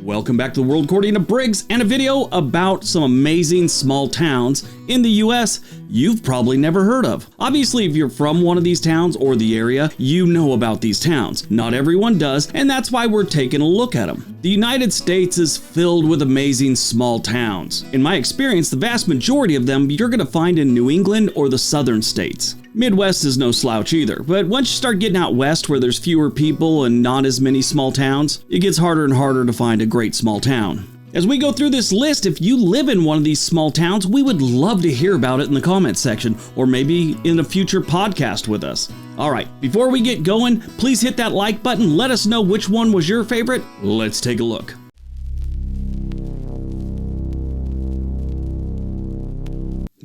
Welcome back to the World According to Briggs and a video about some amazing small towns in the US you've probably never heard of. Obviously, if you're from one of these towns or the area, you know about these towns. Not everyone does, and that's why we're taking a look at them. The United States is filled with amazing small towns. In my experience, the vast majority of them you're going to find in New England or the southern states. Midwest is no slouch either, but once you start getting out west where there's fewer people and not as many small towns, it gets harder and harder to find a great small town. As we go through this list, if you live in one of these small towns, we would love to hear about it in the comments section, or maybe in a future podcast with us. Alright, before we get going, please hit that like button, let us know which one was your favorite. Let's take a look.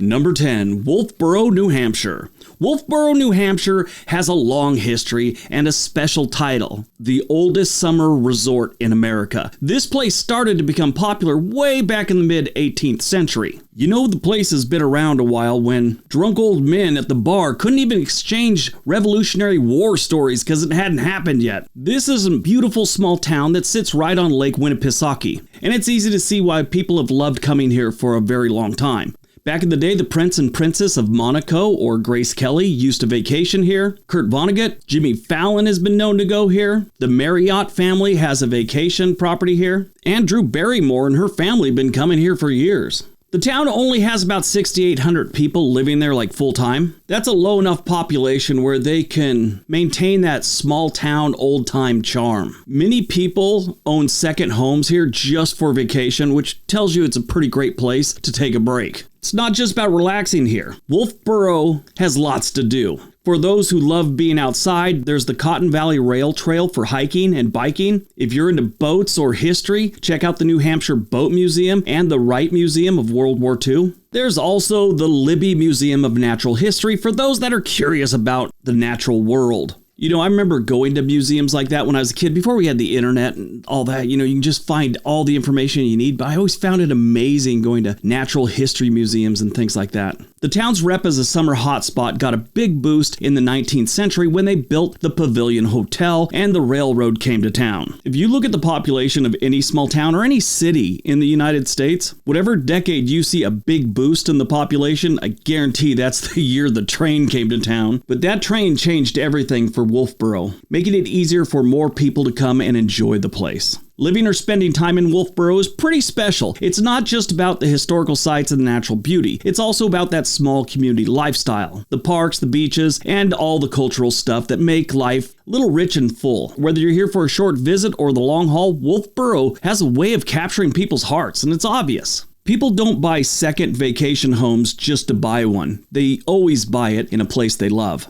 Number 10, Wolfboro, New Hampshire. Wolfboro, New Hampshire has a long history and a special title, the oldest summer resort in America. This place started to become popular way back in the mid-18th century. You know, the place has been around a while when drunk old men at the bar couldn't even exchange Revolutionary War stories because it hadn't happened yet. This is a beautiful small town that sits right on Lake Winnipesaukee, and it's easy to see why people have loved coming here for a very long time. Back in the day, the Prince and Princess of Monaco or Grace Kelly used to vacation here. Kurt Vonnegut, Jimmy Fallon has been known to go here. The Marriott family has a vacation property here. And Drew Barrymore and her family have been coming here for years. The town only has about 6,800 people living there like full time. That's a low enough population where they can maintain that small town old time charm. Many people own second homes here just for vacation, which tells you it's a pretty great place to take a break. It's not just about relaxing here. Wolfboro has lots to do. For those who love being outside, there's the Cotton Valley Rail Trail for hiking and biking. If you're into boats or history, check out the New Hampshire Boat Museum and the Wright Museum of World War II. There's also the Libby Museum of Natural History for those that are curious about the natural world. You know, I remember going to museums like that when I was a kid, before we had the internet and all that. You know, you can just find all the information you need, but I always found it amazing going to natural history museums and things like that. The town's rep as a summer hotspot got a big boost in the 19th century when they built the Pavilion Hotel and the railroad came to town. If you look at the population of any small town or any city in the United States, whatever decade you see a big boost in the population, I guarantee that's the year the train came to town. But that train changed everything for Wolfboro, making it easier for more people to come and enjoy the place. Living or spending time in Wolfboro is pretty special. It's not just about the historical sites and the natural beauty. It's also about that small community lifestyle, the parks, the beaches, and all the cultural stuff that make life a little rich and full. Whether you're here for a short visit or the long haul, Wolfboro has a way of capturing people's hearts, and it's obvious. People don't buy second vacation homes just to buy one. They always buy it in a place they love.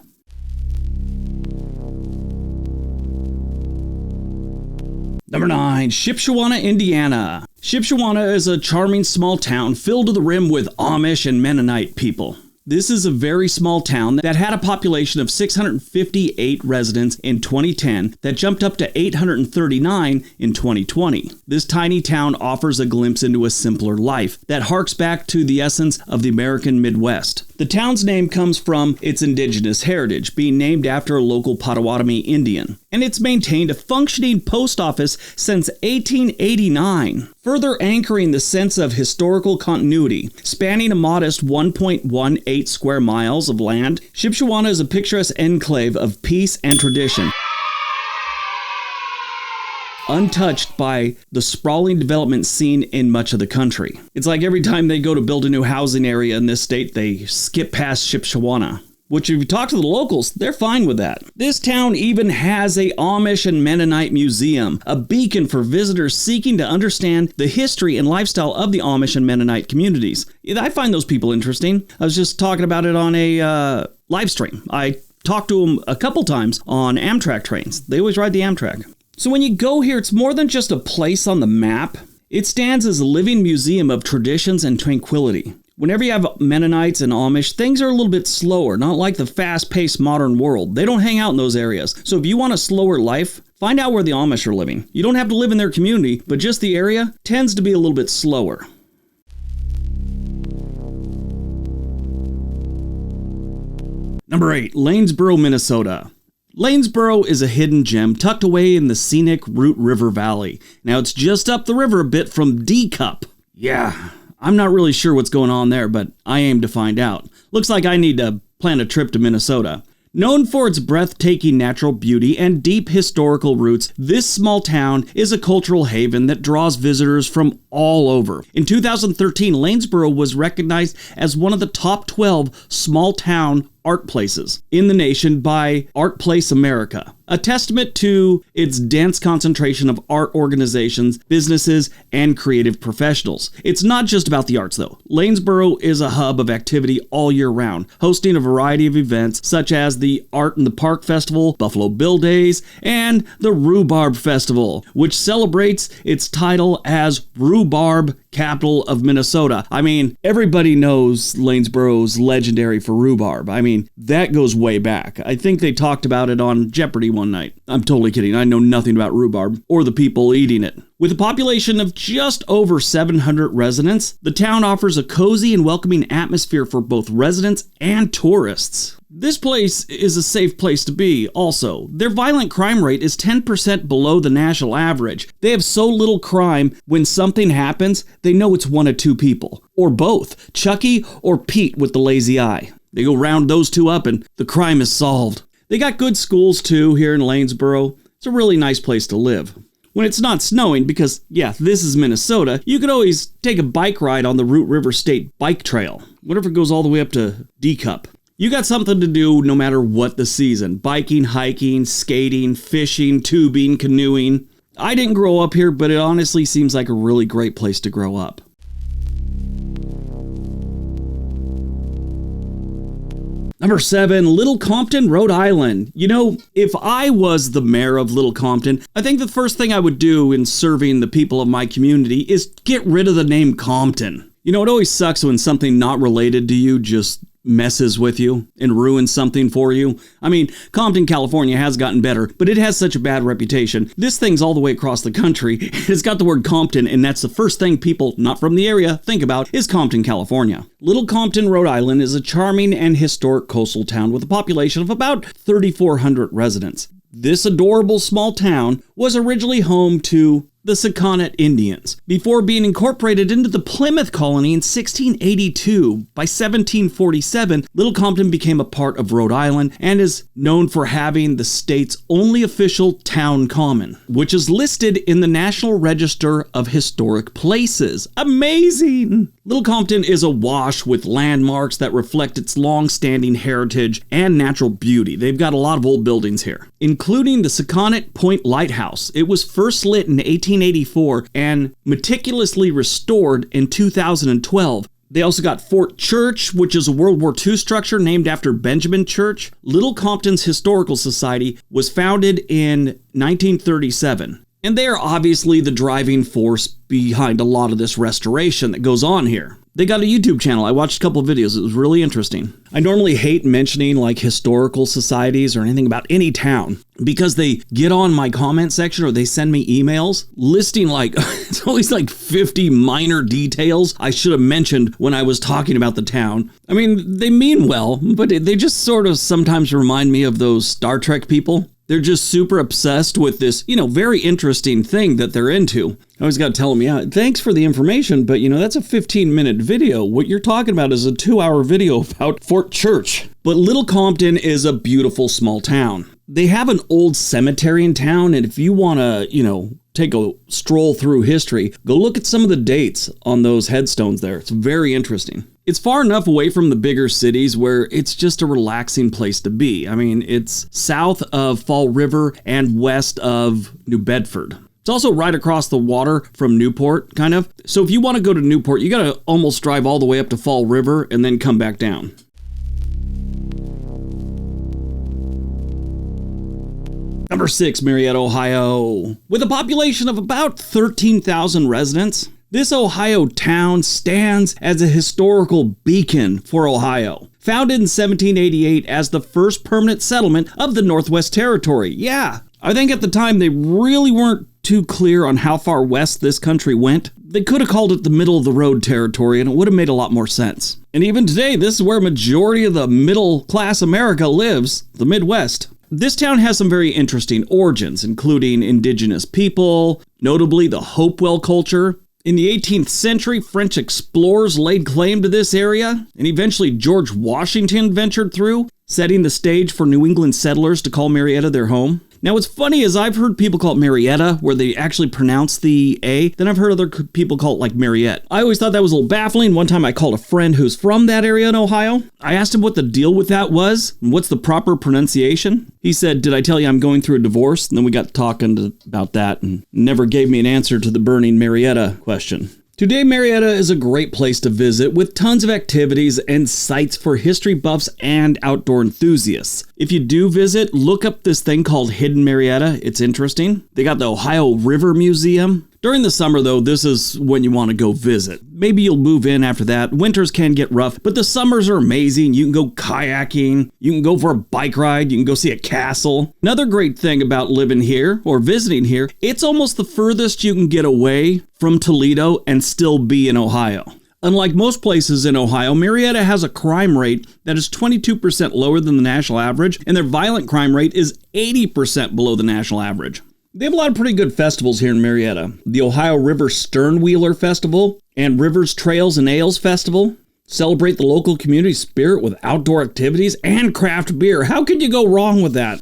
Number 9, Shipshewana, Indiana. Shipshewana is a charming small town filled to the rim with Amish and Mennonite people. This is a very small town that had a population of 658 residents in 2010 that jumped up to 839 in 2020. This tiny town offers a glimpse into a simpler life that harks back to the essence of the American Midwest. The town's name comes from its indigenous heritage, being named after a local Potawatomi Indian, and it's maintained a functioning post office since 1889, further anchoring the sense of historical continuity. Spanning a modest 1.18 square miles of land, Shipshewana is a picturesque enclave of peace and tradition, untouched by the sprawling development seen in much of the country. It's like every time they go to build a new housing area in this state, they skip past Shipshewana. Which, if you talk to the locals, they're fine with that. This town even has a Amish and Mennonite museum, a beacon for visitors seeking to understand the history and lifestyle of the Amish and Mennonite communities. I find those people interesting. I was just talking about it on a live stream. I talked to them a couple times on Amtrak trains. They always ride the Amtrak. So when you go here, it's more than just a place on the map. It stands as a living museum of traditions and tranquility. Whenever you have Mennonites and Amish, things are a little bit slower, not like the fast-paced modern world. They don't hang out in those areas. So if you want a slower life, find out where the Amish are living. You don't have to live in their community, but just the area tends to be a little bit slower. Number 8, Lanesboro, Minnesota. Lanesboro is a hidden gem tucked away in the scenic Root River Valley. Now it's just up the river a bit from D-Cup. Yeah, I'm not really sure what's going on there, but I aim to find out. Looks like I need to plan a trip to Minnesota. Known for its breathtaking natural beauty and deep historical roots, this small town is a cultural haven that draws visitors from all over. In 2013, Lanesboro was recognized as one of the top 12 small town art places in the nation by Art Place America, a testament to its dense concentration of art organizations, businesses, and creative professionals. It's not just about the arts, though. Lanesboro is a hub of activity all year round, hosting a variety of events such as the Art in the Park Festival, Buffalo Bill Days, and the Rhubarb Festival, which celebrates its title as Rhubarb Capital of Minnesota. I mean, everybody knows Lanesboro's legendary for rhubarb. I mean, that goes way back. I think they talked about it on Jeopardy one night. I'm totally kidding. I know nothing about rhubarb or the people eating it. With a population of just over 700 residents, the town offers a cozy and welcoming atmosphere for both residents and tourists. This place is a safe place to be, also. Their violent crime rate is 10% below the national average. They have so little crime, when something happens, they know it's one of two people. Or both, Chucky or Pete with the lazy eye. They go round those two up and the crime is solved. They got good schools too here in Lanesboro. It's a really nice place to live. When it's not snowing, because, yeah, this is Minnesota, you could always take a bike ride on the Root River State Bike Trail. What if it goes all the way up to D-Cup? You got something to do no matter what the season. Biking, hiking, skating, fishing, tubing, canoeing. I didn't grow up here, but it honestly seems like a really great place to grow up. Number 7, Little Compton, Rhode Island. You know, if I was the mayor of Little Compton, I think the first thing I would do in serving the people of my community is get rid of the name Compton. You know, it always sucks when something not related to you just messes with you and ruins something for you. I mean, Compton, California has gotten better, but it has such a bad reputation. This thing's all the way across the country. It's got the word Compton, and that's the first thing people not from the area think about is Compton, California. Little Compton, Rhode Island is a charming and historic coastal town with a population of about 3,400 residents. This adorable small town was originally home to the Sakonnet Indians, before being incorporated into the Plymouth colony in 1682. By 1747, Little Compton became a part of Rhode Island and is known for having the state's only official town common, which is listed in the National Register of Historic Places. Amazing! Little Compton is awash with landmarks that reflect its long-standing heritage and natural beauty. They've got a lot of old buildings here, including the Sakonnet Point Lighthouse. It was first lit in 1884 and meticulously restored in 2012. They also got Fort Church, which is a World War II structure named after Benjamin Church. Little Compton's Historical Society was founded in 1937. And they are obviously the driving force behind a lot of this restoration that goes on here. They got a YouTube channel. I watched a couple of videos. It was really interesting. I normally hate mentioning like historical societies or anything about any town because they get on my comment section or they send me emails listing like, it's always like 50 minor details I should have mentioned when I was talking about the town. I mean, they mean well, but they just sort of sometimes remind me of those Star Trek people. They're just super obsessed with this, very interesting thing that they're into. I always got to tell them, yeah, thanks for the information, but that's a 15-minute video. What you're talking about is a 2-hour video about Fort Church. But Little Compton is a beautiful small town. They have an old cemetery in town, and if you want to, take a stroll through history, go look at some of the dates on those headstones there. It's very interesting. It's far enough away from the bigger cities where it's just a relaxing place to be. I mean, it's south of Fall River and west of New Bedford. It's also right across the water from Newport, kind of. So if you want to go to Newport, you got to almost drive all the way up to Fall River and then come back down. Number 6, Marietta, Ohio. With a population of about 13,000 residents, this Ohio town stands as a historical beacon for Ohio. Founded in 1788 as the first permanent settlement of the Northwest Territory. Yeah, I think at the time they really weren't too clear on how far west this country went. They could have called it the middle of the road territory and it would have made a lot more sense. And even today, this is where majority of the middle class America lives, the Midwest. This town has some very interesting origins, including indigenous people, notably the Hopewell culture. In the 18th century, French explorers laid claim to this area, and eventually George Washington ventured through, setting the stage for New England settlers to call Marietta their home. Now, what's funny is I've heard people call it Marietta, where they actually pronounce the A. Then I've heard other people call it like Mariette. I always thought that was a little baffling. One time I called a friend who's from that area in Ohio. I asked him what the deal with that was, and what's the proper pronunciation. He said, "Did I tell you I'm going through a divorce?" And then we got talking about that and never gave me an answer to the burning Marietta question. Today, Marietta is a great place to visit with tons of activities and sites for history buffs and outdoor enthusiasts. If you do visit, look up this thing called Hidden Marietta. It's interesting. They got the Ohio River Museum. During the summer, though, this is when you want to go visit. Maybe you'll move in after that. Winters can get rough, but the summers are amazing. You can go kayaking, you can go for a bike ride, you can go see a castle. Another great thing about living here or visiting here, it's almost the furthest you can get away from Toledo and still be in Ohio. Unlike most places in Ohio, Marietta has a crime rate that is 22% lower than the national average, and their violent crime rate is 80% below the national average. They have a lot of pretty good festivals here in Marietta. The Ohio River Sternwheeler Festival and Rivers Trails and Ales Festival celebrate the local community spirit with outdoor activities and craft beer. How could you go wrong with that?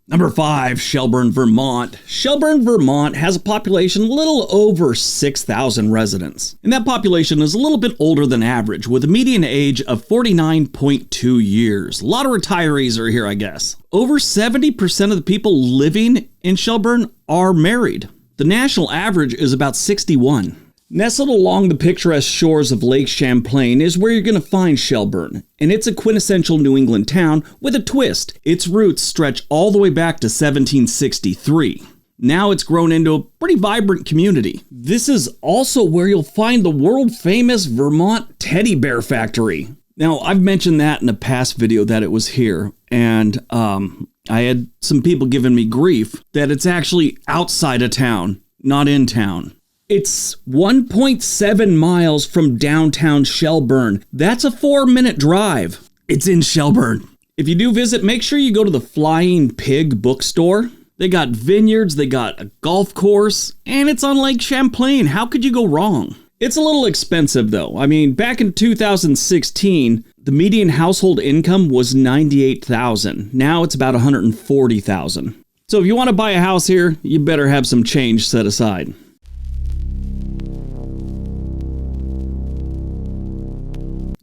Number 5, Shelburn, Vermont. Shelburn, Vermont has a population a little over 6,000 residents. And that population is a little bit older than average, with a median age of 49.2 years. A lot of retirees are here, I guess. Over 70% of the people living in Shelburn are married. The national average is about 61. Nestled along the picturesque shores of Lake Champlain is where you're going to find Shelburn, and it's a quintessential New England town with a twist. Its roots stretch all the way back to 1763. Now it's grown into a pretty vibrant community. This is also where you'll find the world-famous Vermont Teddy Bear Factory. Now, I've mentioned that in a past video that it was here, and I had some people giving me grief that it's actually outside of town, not in town. It's 1.7 miles from downtown Shelburn. That's a 4-minute drive. It's in Shelburn. If you do visit, make sure you go to the Flying Pig bookstore. They got vineyards, they got a golf course, and it's on Lake Champlain. How could you go wrong? It's a little expensive though. I mean, back in 2016, the median household income was $98,000. Now it's about $140,000. So if you want to buy a house here, you better have some change set aside.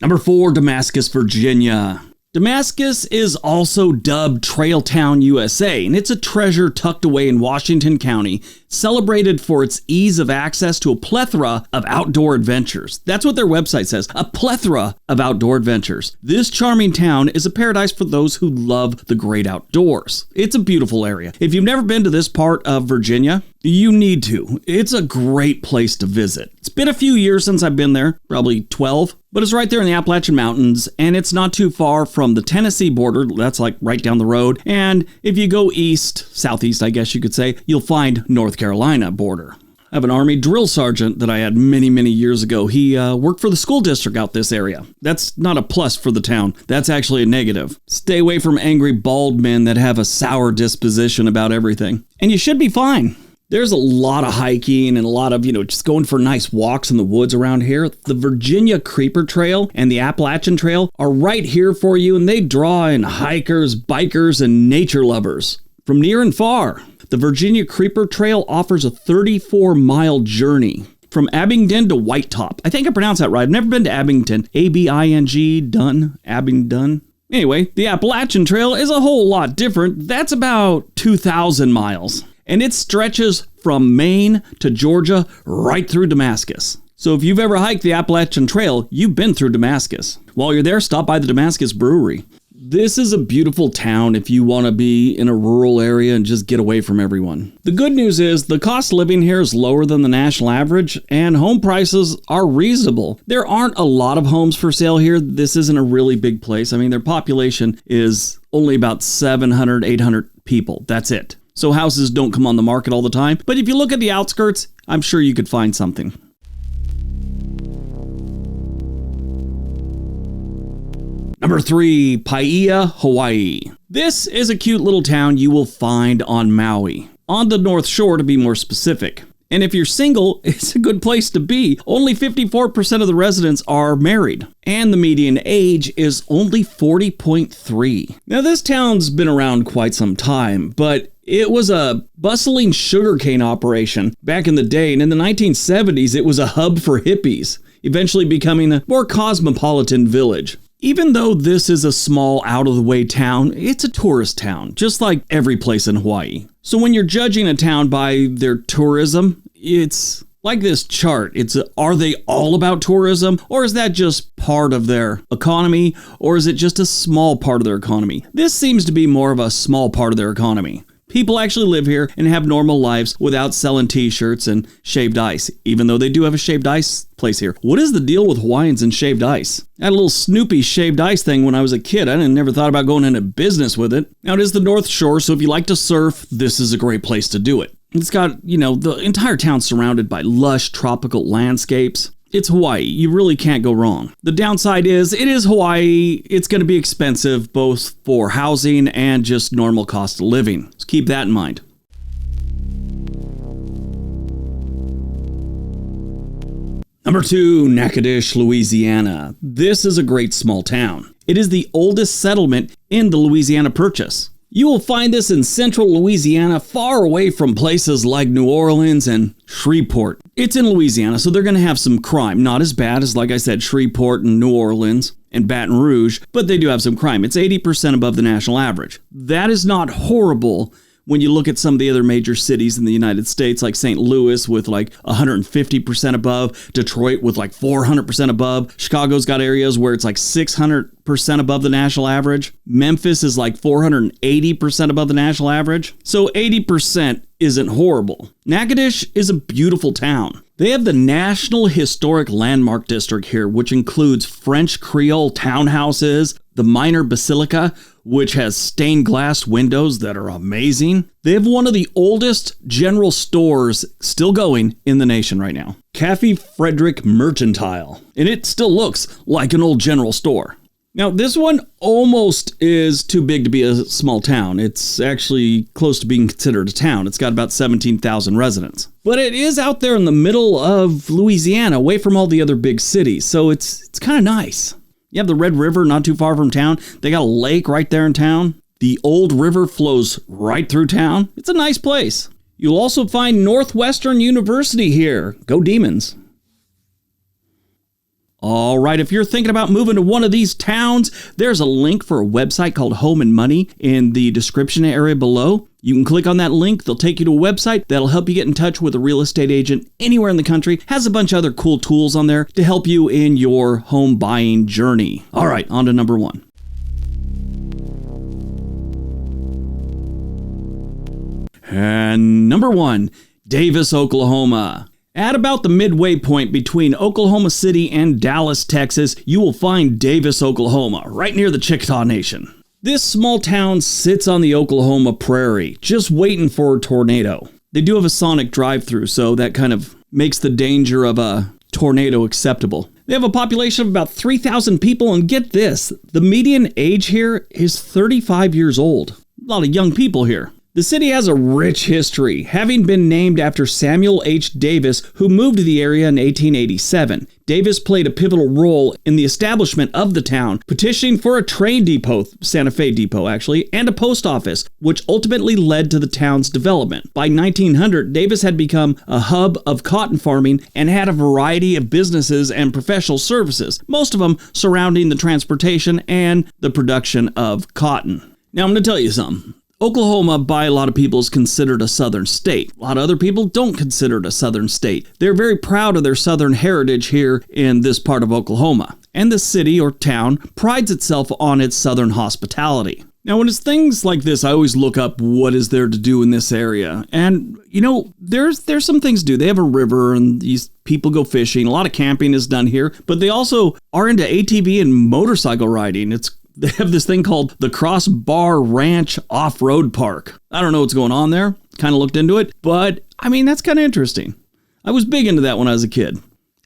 Number 4, Damascus, Virginia. Damascus is also dubbed Trail Town, USA, and it's a treasure tucked away in Washington County, celebrated for its ease of access to a plethora of outdoor adventures. That's what their website says, a plethora of outdoor adventures. This charming town is a paradise for those who love the great outdoors. It's a beautiful area. If you've never been to this part of Virginia, you need to. It's a great place to visit. It's been a few years since I've been there, probably 12, but it's right there in the Appalachian Mountains, and it's not too far from the Tennessee border. That's like right down the road. And if you go east, southeast, I guess you could say, you'll find North Carolina border. I have an Army drill sergeant that I had many, many years ago. He worked for the school district out this area. That's not a plus for the town. That's actually a negative. Stay away from angry bald men that have a sour disposition about everything. And you should be fine. There's a lot of hiking and a lot of, just going for nice walks in the woods around here. The Virginia Creeper Trail and the Appalachian Trail are right here for you, and they draw in hikers, bikers, and nature lovers from near and far. The Virginia Creeper Trail offers a 34-mile journey from Abingdon to White Top. I think I pronounced that right. I've never been to Abingdon. Abing, done, Abingdon. Anyway, the Appalachian Trail is a whole lot different. That's about 2,000 miles. And it stretches from Maine to Georgia right through Damascus. So if you've ever hiked the Appalachian Trail, you've been through Damascus. While you're there, stop by the Damascus Brewery. This is a beautiful town if you want to be in a rural area and just get away from everyone. The good news is the cost of living here is lower than the national average, and home prices are reasonable. There aren't a lot of homes for sale here. This isn't a really big place. I mean, their population is only about 700, 800 people. That's it. So houses don't come on the market all the time. But if you look at the outskirts, I'm sure you could find something. Number 3, Paa Hawaii. This is a cute little town you will find on Maui, on the North Shore to be more specific. And if you're single, it's a good place to be. Only 54% of the residents are married, and the median age is only 40.3. Now, this town's been around quite some time, but it was a bustling sugarcane operation back in the day, and in the 1970s, it was a hub for hippies, eventually becoming a more cosmopolitan village. Even though this is a small, out-of-the-way town, it's a tourist town, just like every place in Hawaii. So when you're judging a town by their tourism, it's like this chart. Are they all about tourism, or is that just part of their economy, or is it just a small part of their economy? This seems to be more of a small part of their economy. People actually live here and have normal lives without selling t-shirts and shaved ice, even though they do have a shaved ice place here. What is the deal with Hawaiians and shaved ice? I had a little Snoopy shaved ice thing when I was a kid. I never thought about going into business with it. Now, it is the North Shore, so if you like to surf, this is a great place to do it. It's got, the entire town surrounded by lush tropical landscapes. It's Hawaii. You really can't go wrong. The downside is, it is Hawaii. It's going to be expensive both for housing and just normal cost of living. So keep that in mind. Number 2, Nacache, Louisiana. This is a great small town. It is the oldest settlement in the Louisiana Purchase. You will find this in central Louisiana, far away from places like New Orleans and Shreveport. It's in Louisiana, so they're going to have some crime. Not as bad as, like I said, Shreveport and New Orleans and Baton Rouge, but they do have some crime. It's 80% above the national average. That is not horrible when you look at some of the other major cities in the United States, like St. Louis with like 150% above, Detroit with like 400% above. Chicago's got areas where it's like 600% above the national average. Memphis is like 480% above the national average. So 80% isn't horrible. Natchitoches is a beautiful town. They have the National Historic Landmark District here, which includes French Creole townhouses, the Minor Basilica, which has stained glass windows that are amazing. They have one of the oldest general stores still going in the nation right now, Cafe Frederick Mercantile, and it still looks like an old general store. Now, this one almost is too big to be a small town. It's actually close to being considered a town. It's got about 17,000 residents. But it is out there in the middle of Louisiana, away from all the other big cities, so it's kind of nice. You have the Red River not too far from town. They got a lake right there in town. The Old River flows right through town. It's a nice place. You'll also find Northwestern University here. Go Demons. All right, if you're thinking about moving to one of these towns, there's a link for a website called Home and Money in the description area below. You can click on that link. They'll take you to a website that'll help you get in touch with a real estate agent anywhere in the country. Has a bunch of other cool tools on there to help you in your home buying journey. All right, on to number 1. And number 1, Davis, Oklahoma. At about the midway point between Oklahoma City and Dallas, Texas, you will find Davis, Oklahoma, right near the Chickasaw Nation. This small town sits on the Oklahoma prairie, just waiting for a tornado. They do have a sonic drive-through, so that kind of makes the danger of a tornado acceptable. They have a population of about 3,000 people, and get this, the median age here is 35 years old. A lot of young people here. The city has a rich history, having been named after Samuel H. Davis, who moved to the area in 1887. Davis played a pivotal role in the establishment of the town, petitioning for a train depot, Santa Fe Depot actually, and a post office, which ultimately led to the town's development. By 1900, Davis had become a hub of cotton farming and had a variety of businesses and professional services, most of them surrounding the transportation and the production of cotton. Now I'm going to tell you something. Oklahoma, by a lot of people, is considered a southern state. A lot of other people don't consider it a southern state. They're very proud of their southern heritage here in this part of Oklahoma. And the city or town prides itself on its southern hospitality. Now, when it's things like this, I always look up what is there to do in this area. And, there's some things to do. They have a river and these people go fishing. A lot of camping is done here. But they also are into ATV and motorcycle riding. They have this thing called the Crossbar Ranch Off-Road Park. I don't know what's going on there. Kind of looked into it. But, that's kind of interesting. I was big into that when I was a kid.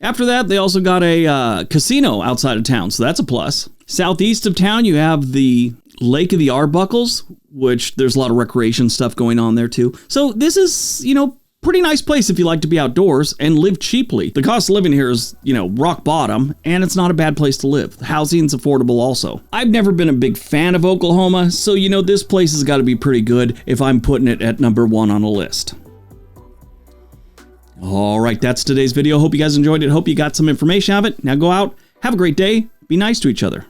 After that, they also got a casino outside of town, so that's a plus. Southeast of town, you have the Lake of the Arbuckles, which there's a lot of recreation stuff going on there too. So this is, pretty nice place if you like to be outdoors and live cheaply. The cost of living here is, rock bottom, and it's not a bad place to live. The housing's affordable also. I've never been a big fan of Oklahoma, so this place has got to be pretty good if I'm putting it at number 1 on a list. All right, that's today's video. Hope you guys enjoyed it. Hope you got some information out of it. Now go out, have a great day, be nice to each other.